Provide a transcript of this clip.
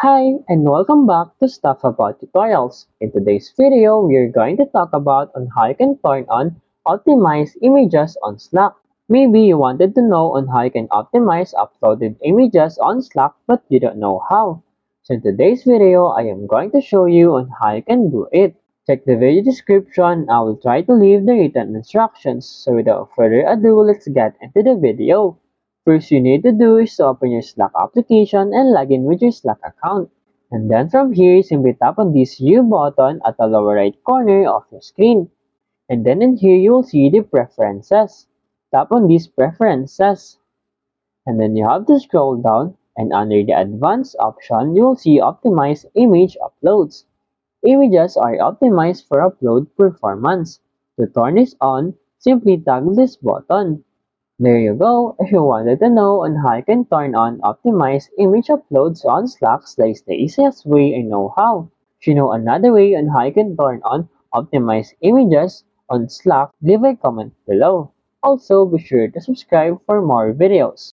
Hi, and welcome back to Stuff About Tutorials. In today's video, we're going to talk about on how you can turn on optimized images on Slack. Maybe you wanted to know on how you can optimize uploaded images on Slack but you don't know how. So in today's video, I am going to show you on how you can do it. Check the video description. I will try to leave the written instructions. So without further ado, let's get into the video. First you need to do is to open your Slack application and log in with your Slack account. And then from here, simply tap on this U button at the lower right corner of your screen. And then in here, you will see the preferences. Tap on these preferences. And then you have to scroll down and under the advanced option, you will see optimize image uploads. Images are optimized for upload performance. To turn this on, simply tap this button. There you go. If you wanted to know on how you can turn on optimized image uploads on Slack, that is the easiest way I know how. If you know another way on how you can turn on optimized images on Slack, leave a comment below. Also, be sure to subscribe for more videos.